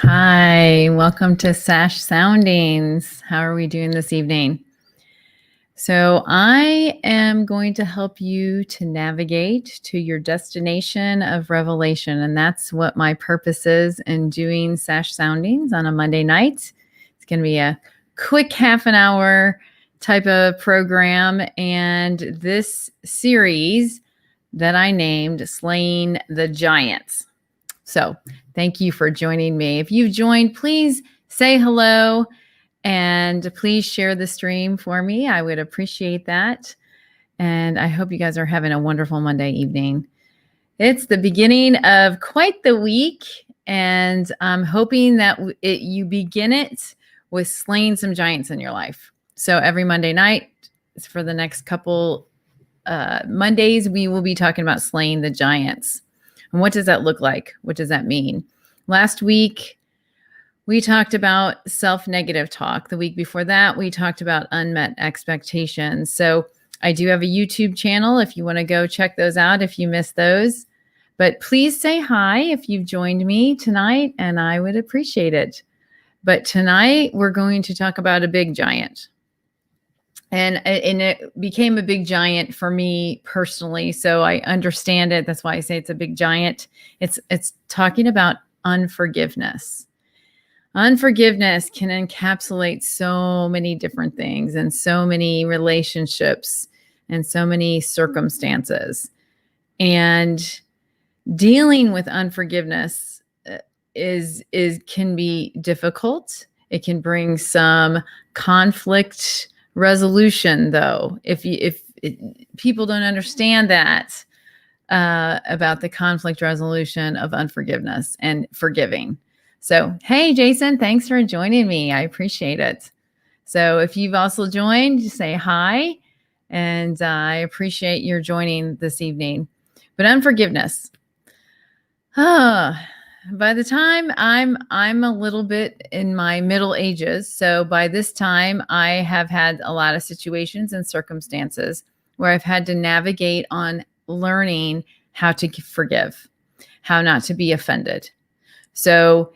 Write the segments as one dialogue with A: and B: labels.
A: Hi, welcome to Sash Soundings. How are we doing this evening? So, I am going to help you to navigate to your destination of revelation. And that's what my purpose is in doing Sash Soundings on a Monday night. It's going to be a quick half an hour type of program. And this series that I named Slaying the Giants. So, thank you for joining me. If you've joined, please say hello and please share the stream for me. I would appreciate that. And I hope you guys are having a wonderful Monday evening. It's the beginning of quite the week, and I'm hoping that you begin it with slaying some giants in your life. So every Monday night, for the next couple Mondays, we will be talking about slaying the giants. And what does that look like? What does that mean? Last week, we talked about self-negative talk. The week before that, we talked about unmet expectations. So I do have a YouTube channel if you want to go check those out if you missed those. But please say hi if you've joined me tonight, and I would appreciate it. But tonight, we're going to talk about a big giant. And it became a big giant for me personally. So I understand it. That's why I say it's a big giant. It's talking about unforgiveness. Unforgiveness can encapsulate so many different things and so many relationships and so many circumstances. And dealing with unforgiveness can be difficult. It can bring some conflict resolution, though, if people don't understand that about the conflict resolution of unforgiveness and forgiving. So, hey, Jason, thanks for joining me. I appreciate it. So if you've also joined, just say hi, and I appreciate your joining this evening. But unforgiveness. By the time I'm a little bit in my middle ages, so by this time I have had a lot of situations and circumstances where I've had to navigate on learning how to forgive, how not to be offended. So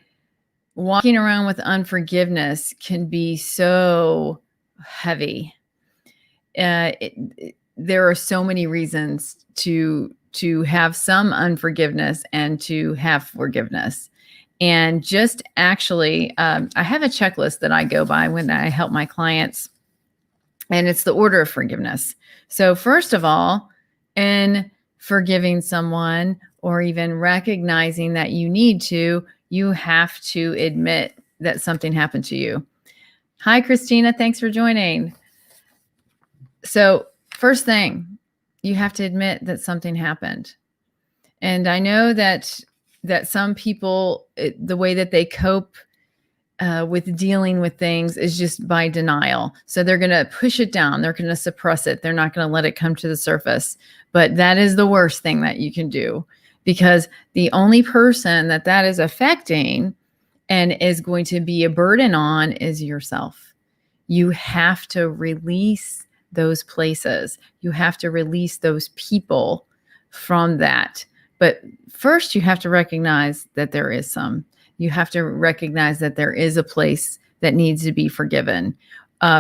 A: walking around with unforgiveness can be so heavy. There are so many reasons to have some unforgiveness and to have forgiveness. And just actually, I have a checklist that I go by when I help my clients, and it's the order of forgiveness. So first of all, in forgiving someone or even recognizing that you have to admit that something happened to you. Hi, Christina. Thanks for joining. So first thing, you have to admit that something happened. And I know that some people, the way that they cope with dealing with things is just by denial. So they're going to push it down. They're going to suppress it. They're not going to let it come to the surface. But that is the worst thing that you can do, because the only person that is affecting and is going to be a burden on is yourself. You have to release those places. You have to release those people from that. But first, you have to recognize that there is some. You have to recognize that there is a place that needs to be forgiven.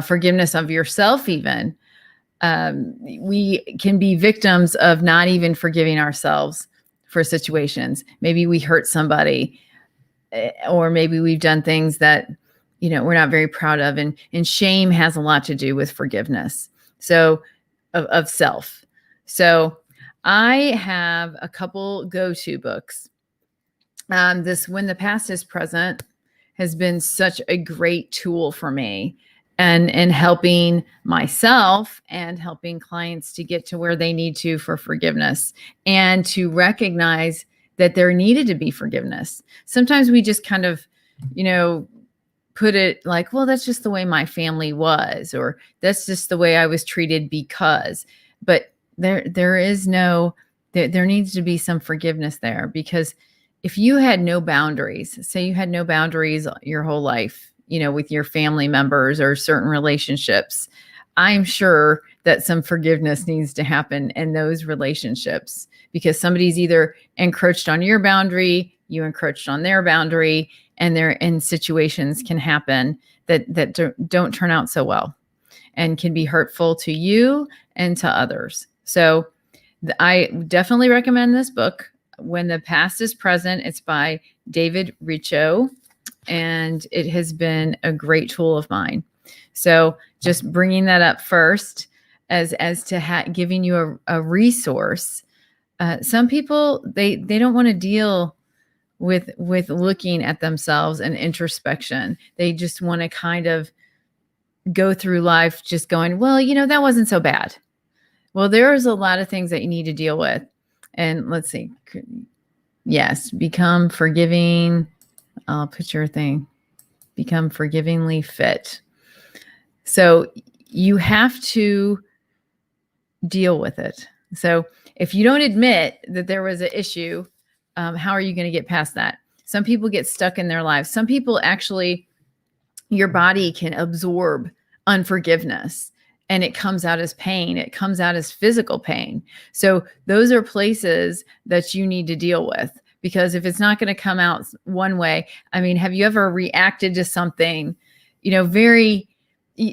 A: Forgiveness of yourself, even. We can be victims of not even forgiving ourselves for situations. Maybe we hurt somebody, or maybe we've done things that we're not very proud of. And shame has a lot to do with forgiveness. So of self. So I have a couple go-to books. This When the Past is Present has been such a great tool for me and in helping myself and helping clients to get to where they need to for forgiveness and to recognize that there needed to be forgiveness. Sometimes we just kind of, put it like, well, that's just the way my family was, or that's just the way I was treated because. But there needs to be some forgiveness there, because if you had no boundaries, say you had no boundaries your whole life, with your family members or certain relationships, I'm sure that some forgiveness needs to happen in those relationships, because somebody's either encroached on your boundary, you encroached on their boundary, and situations can happen that don't turn out so well and can be hurtful to you and to others. So I definitely recommend this book, When the Past is Present. It's by David Richo, and it has been a great tool of mine. So just bringing that up first as to giving you a resource. Some people, they don't want to deal with looking at themselves and introspection. They just want to kind of go through life just going, well, that wasn't so bad. Well, there's a lot of things that you need to deal with. And let's see. Yes, become forgiving. I'll put your thing. Become forgivingly fit. So you have to deal with it. So if you don't admit that there was an issue, how are you going to get past that? Some people get stuck in their lives. Some people actually, your body can absorb unforgiveness and it comes out as pain. It comes out as physical pain. So those are places that you need to deal with, because if it's not going to come out one way, I mean, have you ever reacted to something,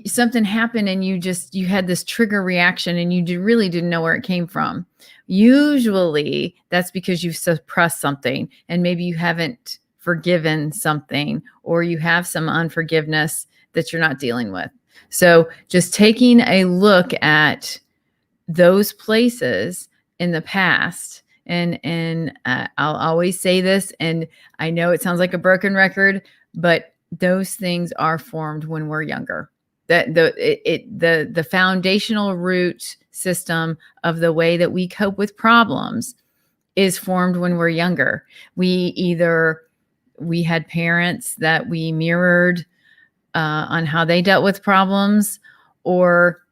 A: something happened and you had this trigger reaction and you really didn't know where it came from? Usually that's because you've suppressed something and maybe you haven't forgiven something, or you have some unforgiveness that you're not dealing with. So just taking a look at those places in the past, and I'll always say this, and I know it sounds like a broken record, but those things are formed when we're younger. That the foundational root system of the way that we cope with problems is formed when we're younger. We had parents that we mirrored on how they dealt with problems, or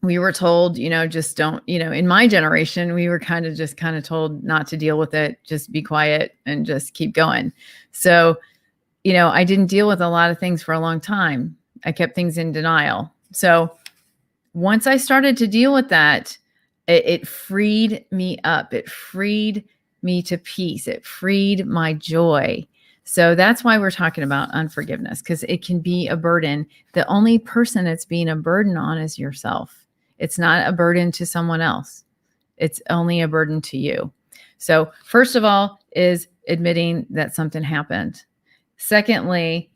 A: we were told, just don't, in my generation, we were kind of told not to deal with it, just be quiet and just keep going. So, I didn't deal with a lot of things for a long time. I kept things in denial. So once I started to deal with that, it freed me up. It freed me to peace. It freed my joy. So that's why we're talking about unforgiveness, because it can be a burden. The only person it's being a burden on is yourself. It's not a burden to someone else. It's only a burden to you. So first of all is admitting that something happened. Secondly,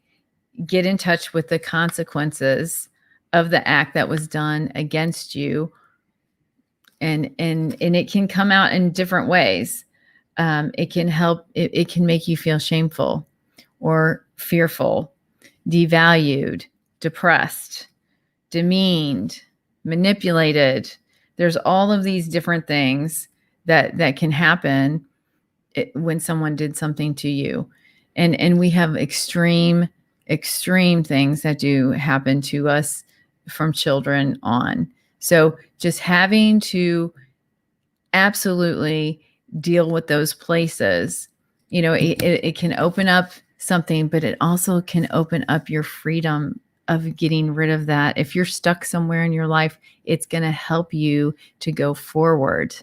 A: get in touch with the consequences of the act that was done against you. And it can come out in different ways. It can help, it can make you feel shameful or fearful, devalued, depressed, demeaned, manipulated. There's all of these different things that can happen when someone did something to you. And we have extreme things that do happen to us from children on. So just having to absolutely deal with those places, it can open up something, but it also can open up your freedom of getting rid of that. If you're stuck somewhere in your life, it's going to help you to go forward.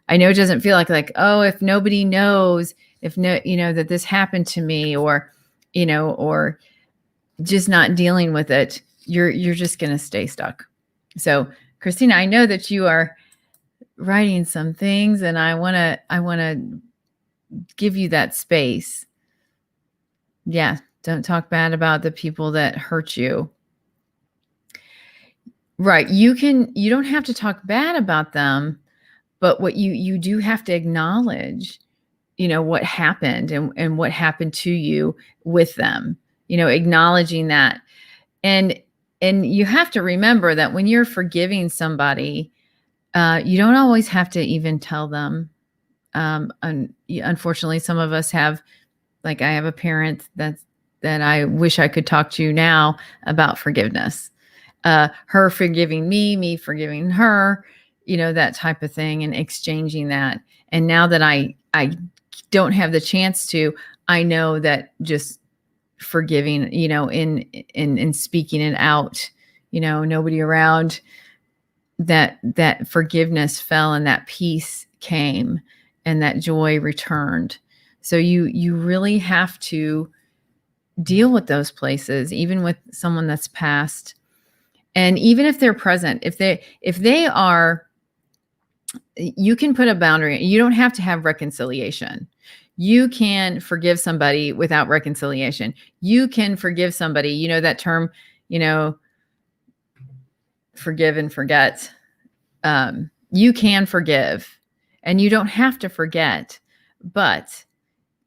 A: I know it doesn't feel like, oh, if nobody knows, that this happened to me, or just not dealing with it, you're just going to stay stuck. So Christina, I know that you are writing some things, and I want to give you that space. Yeah. Don't talk bad about the people that hurt you. Right. You don't have to talk bad about them, but what you do have to acknowledge, what happened and what happened to you with them, acknowledging that. And you have to remember that when you're forgiving somebody, you don't always have to even tell them. Unfortunately, some of us have, I have a parent that I wish I could talk to now about forgiveness. Her forgiving me forgiving her, that type of thing, and exchanging that. And now that I don't have the chance to, I know that just forgiving, in speaking it out, nobody around, that forgiveness fell and that peace came and that joy returned. So you really have to deal with those places, even with someone that's passed. And even if they're present, if they are, you can put a boundary. You don't have to have reconciliation. You can forgive somebody without reconciliation. You can forgive somebody, that term, forgive and forget. You can forgive, and you don't have to forget, but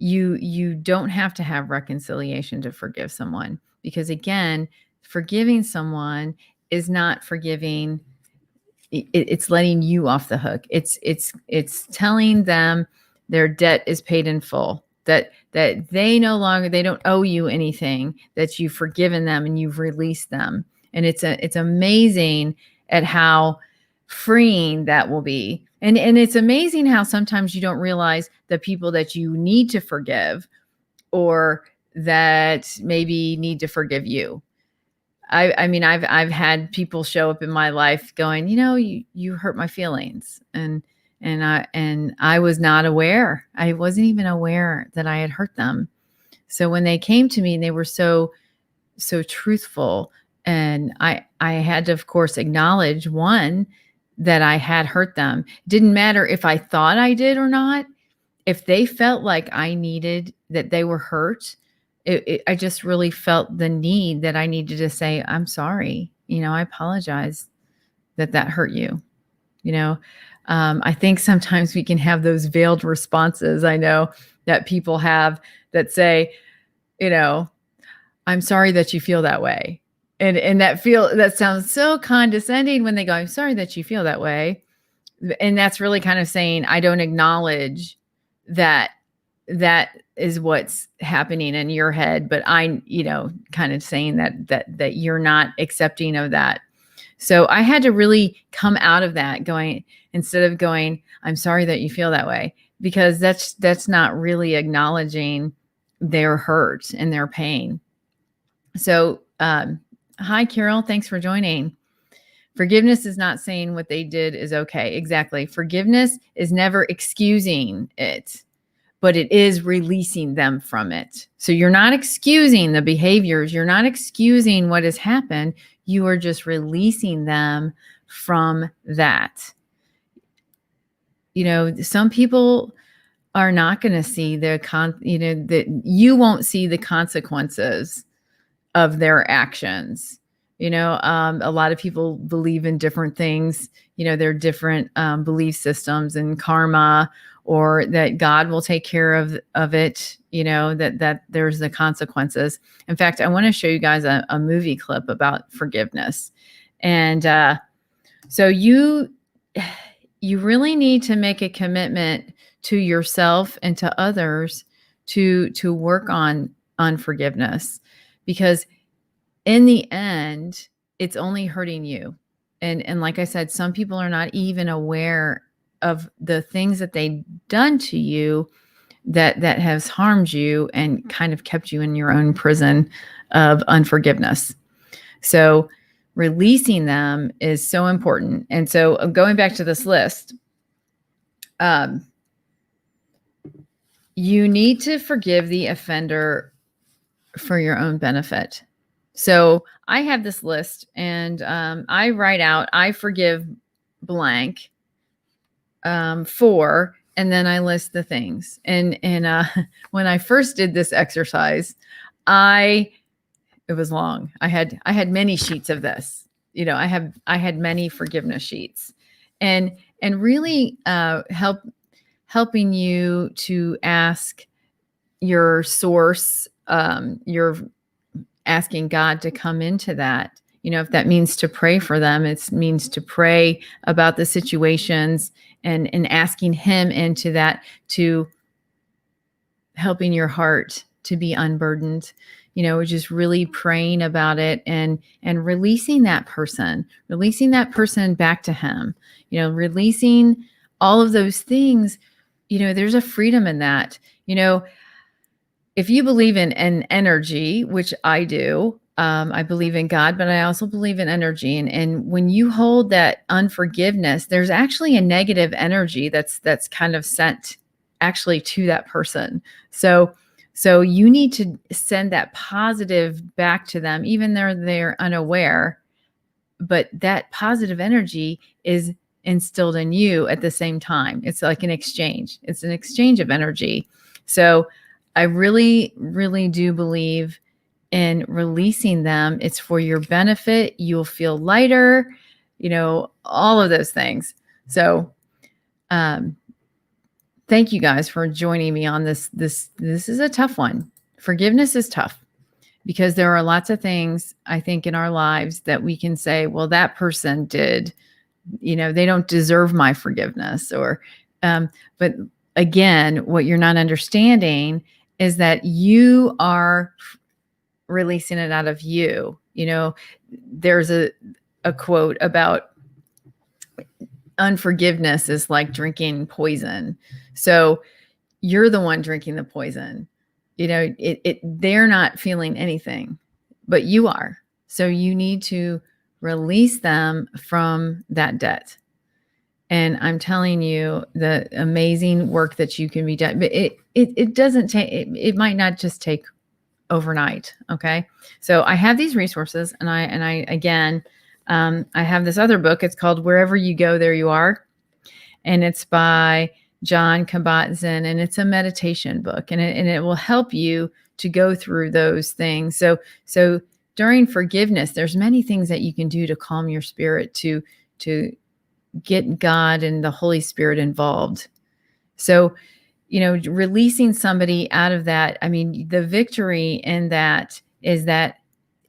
A: you don't have to have reconciliation to forgive someone, because again, forgiving someone is not forgiving. It's letting you off the hook. It's telling them their debt is paid in full, that they don't owe you anything, that you've forgiven them and you've released them. And it's amazing at how freeing that will be. And it's amazing how sometimes you don't realize the people that you need to forgive, or that maybe need to forgive you. I mean, I've had people show up in my life going, you hurt my feelings, and I was not aware. I wasn't even aware that I had hurt them. So when they came to me, they were so truthful, and I had to, of course, acknowledge, one, that I had hurt them. It didn't matter if I thought I did or not. If they felt like I needed, that they were hurt, I just really felt the need that I needed to say, I'm sorry. I apologize that hurt you. I think sometimes we can have those veiled responses. I know that people have that say, I'm sorry that you feel that way. And that sounds so condescending when they go, I'm sorry that you feel that way. And that's really kind of saying, I don't acknowledge that is what's happening in your head, but I, kind of saying that you're not accepting of that. So I had to really come out of that, instead of going, I'm sorry that you feel that way, because that's not really acknowledging their hurt and their pain. So, hi, Carol, thanks for joining. Forgiveness is not saying what they did is okay. Exactly. Forgiveness is never excusing it, but it is releasing them from it. So you're not excusing the behaviors. You're not excusing what has happened. You are just releasing them from that. Some people are not going to see that you won't see the consequences of their actions. A lot of people believe in different things. There are different belief systems and karma, or that God will take care of it, that there's the consequences. In fact, I want to show you guys a movie clip about forgiveness. And so you really need to make a commitment to yourself and to others to work on forgiveness, because in the end, it's only hurting you. And like I said, some people are not even aware of the things that they've done to you that has harmed you and kind of kept you in your own prison of unforgiveness. So releasing them is so important. And so going back to this list, you need to forgive the offender for your own benefit. So I have this list, and I write out, I forgive blank for, and then I list the things. And when I first did this exercise, it was long. I had many sheets of this. I had many forgiveness sheets, and really helping you to ask your source, your asking God to come into that. If that means to pray for them, it means to pray about the situations and asking Him into that, to helping your heart to be unburdened, just really praying about it and releasing that person back to Him, releasing all of those things. There's a freedom in that. If you believe in energy, which I do, I believe in God, but I also believe in energy. And when you hold that unforgiveness, there's actually a negative energy that's kind of sent actually to that person. So you need to send that positive back to them, even though they're unaware. But that positive energy is instilled in you at the same time. It's like an exchange. It's an exchange of energy. So I really, really do believe in releasing them. It's for your benefit. You'll feel lighter, all of those things. So thank you guys for joining me on this. This is a tough one. Forgiveness is tough because there are lots of things I think in our lives that we can say, well, that person did, they don't deserve my forgiveness. But again, what you're not understanding is that you are releasing it out of you. There's a quote about unforgiveness is like drinking poison. So you're the one drinking the poison. They're not feeling anything, but you are. So you need to release them from that debt. And I'm telling you the amazing work that you can be done, but it doesn't take, it might not just take overnight. Okay. So I have these resources and I again, I have this other book. It's called Wherever You Go, There You Are. And it's by John Kabat-Zinn, and it's a meditation book, and it will help you to go through those things. So during forgiveness, there's many things that you can do to calm your spirit, to get God and the Holy Spirit involved. So, releasing somebody out of that, I mean, the victory in that is that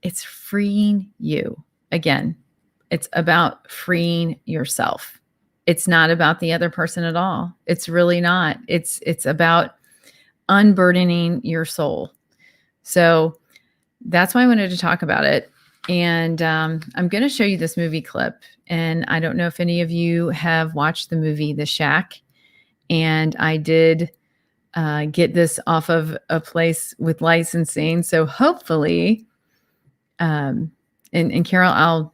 A: it's freeing you. Again, it's about freeing yourself. It's not about the other person at all. It's really not. It's about unburdening your soul. So that's why I wanted to talk about it. And I'm going to show you this movie clip. And I don't know if any of you have watched the movie The Shack. And I did get this off of a place with licensing. So hopefully, and Carol,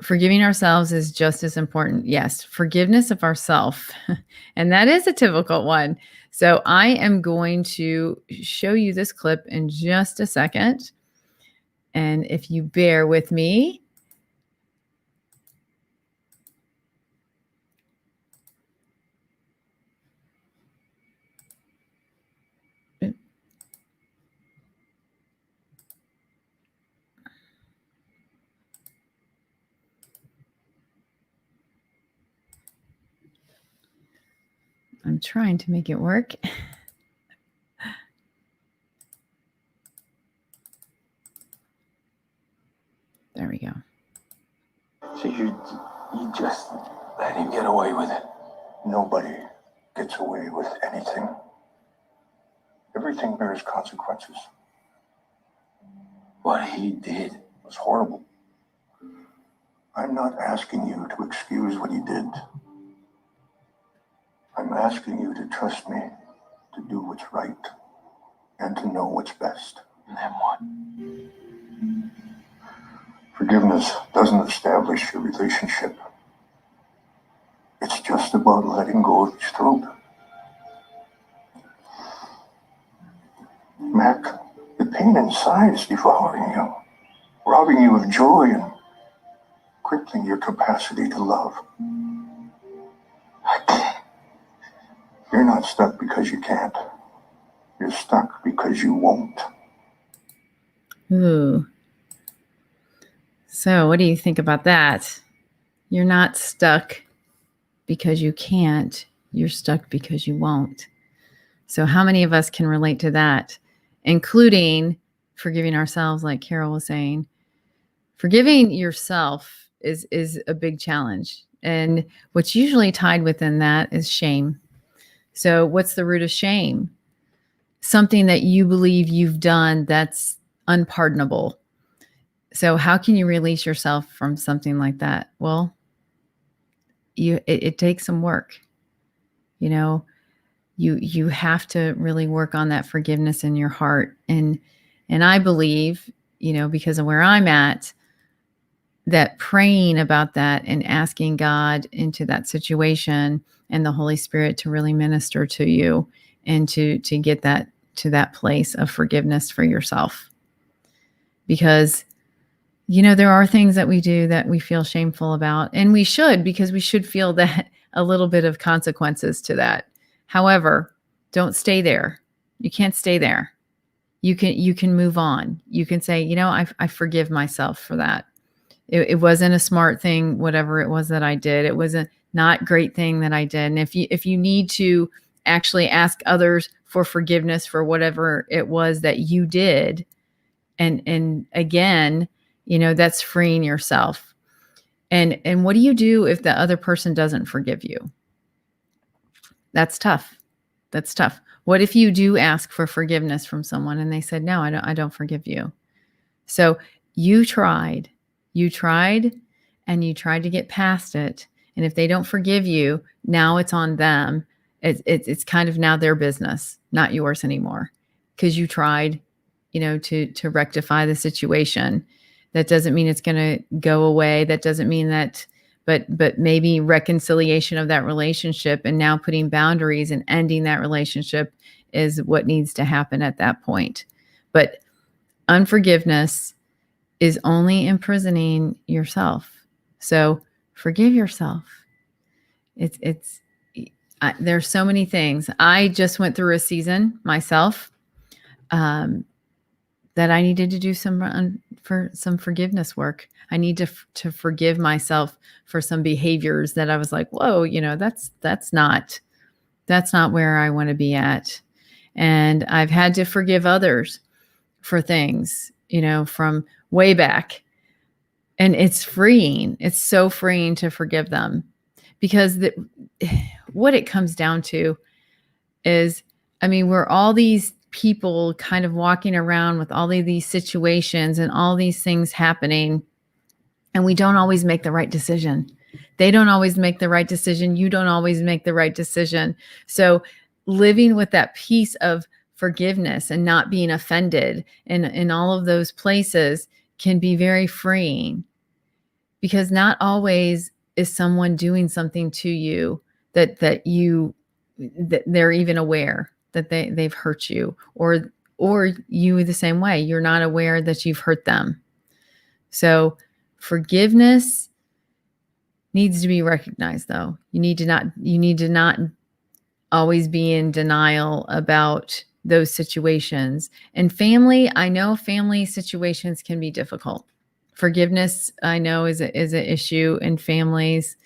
A: forgiving ourselves is just as important. Yes, forgiveness of ourselves. And that is a difficult one. So I am going to show you this clip in just a second. And if you bear with me. I'm trying to make it work. There we go.
B: So you just let him get away with it. Nobody gets away with anything. Everything bears consequences. What he did was horrible. I'm not asking you to excuse what he did. I'm asking you to trust me, to do what's right, and to know what's best. And then what? Forgiveness doesn't establish your relationship. It's just about letting go of his throat. Mac, the pain inside is devouring you, robbing you of joy and crippling your capacity to love. I can't. You're not stuck because you can't. You're stuck because you won't.
A: Ooh. So what do you think about that? You're not stuck because you can't. You're stuck because you won't. So how many of us can relate to that, including forgiving ourselves, like Carol was saying? Forgiving yourself is a big challenge. And what's usually tied within that is shame. So what's the root of shame? Something that you believe you've done that's unpardonable. So how can you release yourself from something like that? Well, it takes some work. You have to really work on that forgiveness in your heart. And I believe, because of where I'm at, that praying about that and asking God into that situation and the Holy Spirit to really minister to you and to get that to that place of forgiveness for yourself. Because there are things that we do that we feel shameful about, and we should, because we should feel that a little bit of consequences to that. However, don't stay there. You can't stay there. You can move on. You can say, I forgive myself for that. It wasn't a smart thing, whatever it was that I did. It was a not great thing that I did. And if you need to actually ask others for forgiveness for whatever it was that you did, and again, that's freeing yourself. And what do you do if the other person doesn't forgive you? That's tough. That's tough. What if you do ask for forgiveness from someone and they said, no, I don't forgive you? So you tried, and you tried to get past it. And if they don't forgive you, now it's on them. It's kind of now their business, not yours anymore, because you tried, to rectify the situation. That doesn't mean it's going to go away. That doesn't mean that, but maybe reconciliation of that relationship and now putting boundaries and ending that relationship is what needs to happen at that point. But unforgiveness is only imprisoning yourself. So forgive yourself. There's so many things. I just went through a season myself that I needed to do some forgiveness work. I need to forgive myself for some behaviors that I was like, whoa, that's not where I want to be at. And I've had to forgive others for things, from way back. And it's freeing. It's so freeing to forgive them, because what it comes down to is, we're all these people kind of walking around with all of these situations and all these things happening, and we don't always make the right decision. They don't always make the right decision. You don't always make the right decision. So living with that piece of forgiveness and not being offended in all of those places can be very freeing, because not always is someone doing something to you that they're even aware that they've hurt you, or you the same way. You're not aware that you've hurt them. So forgiveness needs to be recognized, though. You need to not always be in denial about those situations. And family, I know family situations can be difficult. Forgiveness, I know, is an issue in families.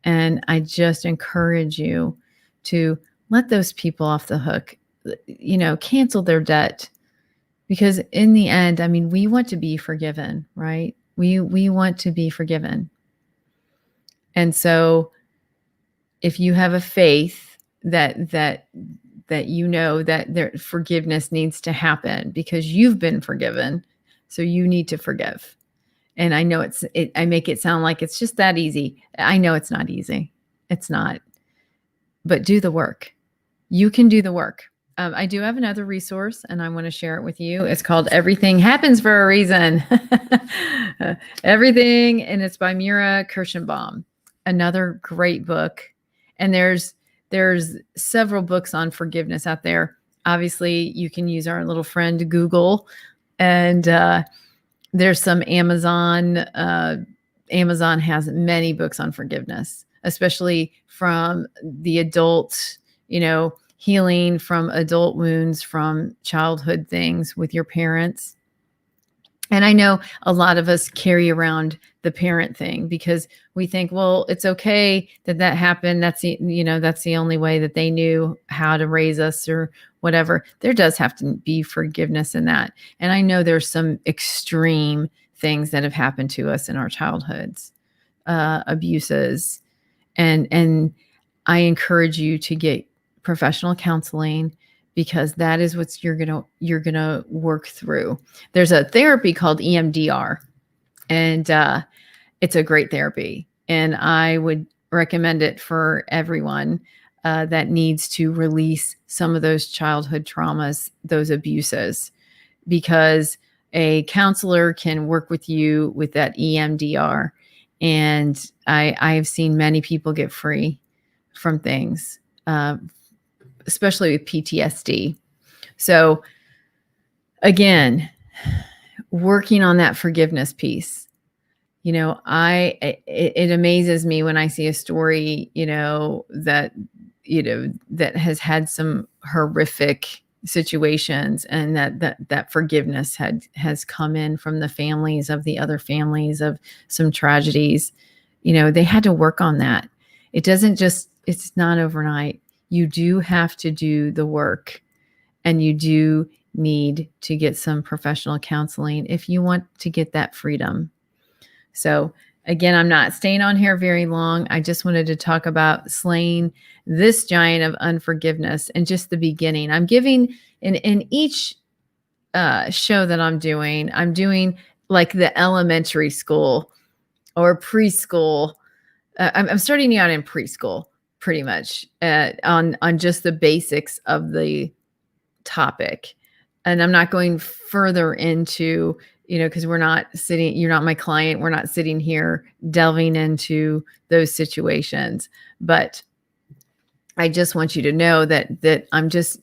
A: And I just encourage you to let those people off the hook, cancel their debt. Because in the end, we want to be forgiven, right? We want to be forgiven. And so if you have a faith that that forgiveness needs to happen because you've been forgiven, so you need to forgive. And I know I make it sound like it's just that easy. I know it's not easy. It's not. But do the work. You can do the work. I do have another resource, and I want to share it with you. It's called Everything Happens for a Reason. Everything, and it's by Mira Kirschenbaum. Another great book. And there's several books on forgiveness out there. Obviously, you can use our little friend Google, and there's some Amazon. Amazon has many books on forgiveness, especially from the adult, healing from adult wounds, from childhood things with your parents. And I know a lot of us carry around the parent thing because we think, well, it's okay that happened. That's the only way that they knew how to raise us or whatever. There does have to be forgiveness in that. And I know there's some extreme things that have happened to us in our childhoods, abuses. And I encourage you to get professional counseling, because that is what you're gonna work through. There's a therapy called EMDR, and it's a great therapy, and I would recommend it for everyone that needs to release some of those childhood traumas, those abuses, because a counselor can work with you with that EMDR. And I have seen many people get free from things, especially with PTSD. So again, working on that forgiveness piece. It amazes me when I see a story, that has had some horrific situations, and that forgiveness has come in from the families of the other families of some tragedies. They had to work on that. It's not overnight. You do have to do the work, and you do need to get some professional counseling if you want to get that freedom. So again, I'm not staying on here very long. I just wanted to talk about slaying this giant of unforgiveness and just the beginning. I'm giving in each show that I'm doing like the elementary school or preschool. I'm starting you out in preschool pretty much on just the basics of the topic. And I'm not going further into, because you're not my client. We're not sitting here delving into those situations. But I just want you to know that I'm just,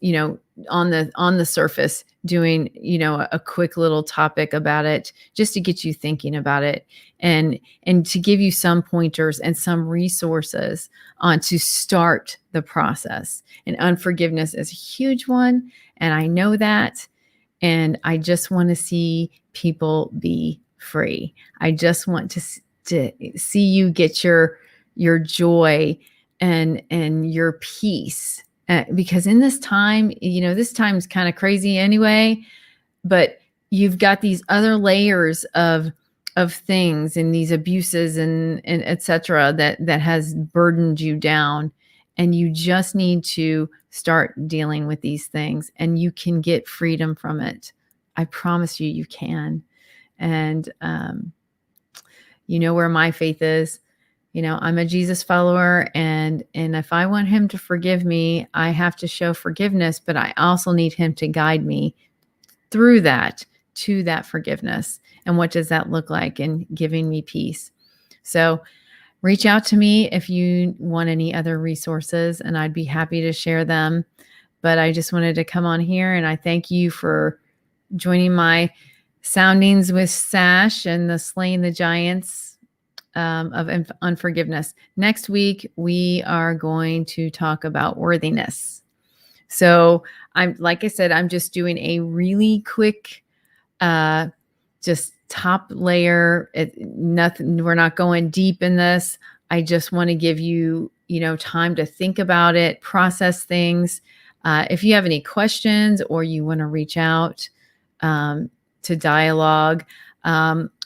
A: on the surface doing, a quick little topic about it just to get you thinking about it and to give you some pointers and some resources on to start the process. And unforgiveness is a huge one. And I know that. And I just want to see people be free. I just want to see you get your joy and your peace. Because in this time, this time's kind of crazy anyway, but you've got these other layers of things and these abuses and et cetera that has burdened you down. And you just need to start dealing with these things, and you can get freedom from it. I promise you can. And where my faith is. I'm a Jesus follower, and if I want him to forgive me, I have to show forgiveness, but I also need him to guide me through that to that forgiveness. And what does that look like in giving me peace? So reach out to me if you want any other resources, and I'd be happy to share them. But I just wanted to come on here, and I thank you for joining my soundings with Sash and the Slaying the Giants of unforgiveness. Next week, we are going to talk about worthiness. So like I said, I'm just doing a really quick, just top layer. Nothing. We're not going deep in this. I just want to give you, time to think about it, process things. If you have any questions or you want to reach out to dialogue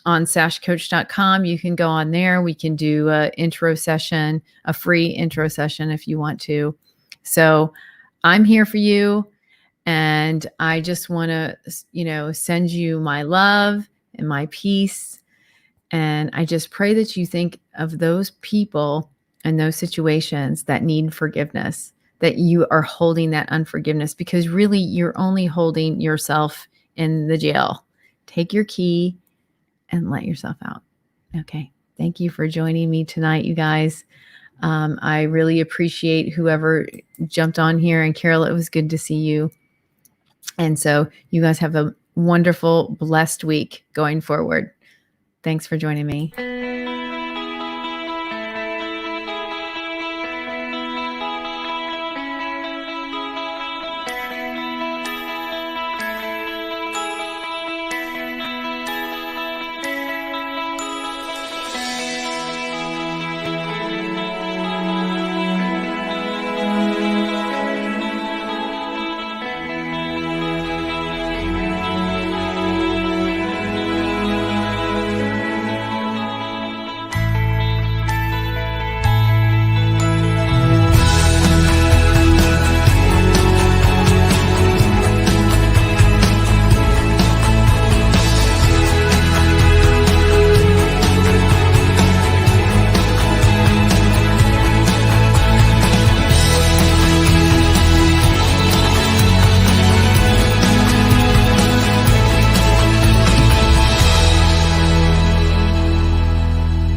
A: on sashcoach.com, you can go on there. We can do a free intro session if you want to. So I'm here for you. And I just want to, send you my love and my peace. And I just pray that you think of those people and those situations that need forgiveness, that you are holding that unforgiveness, because really you're only holding yourself in the jail. Take your key and let yourself out. Okay. Thank you for joining me tonight, you guys. I really appreciate whoever jumped on here. And Carol, it was good to see you. And so you guys have a wonderful, blessed week going forward. Thanks for joining me.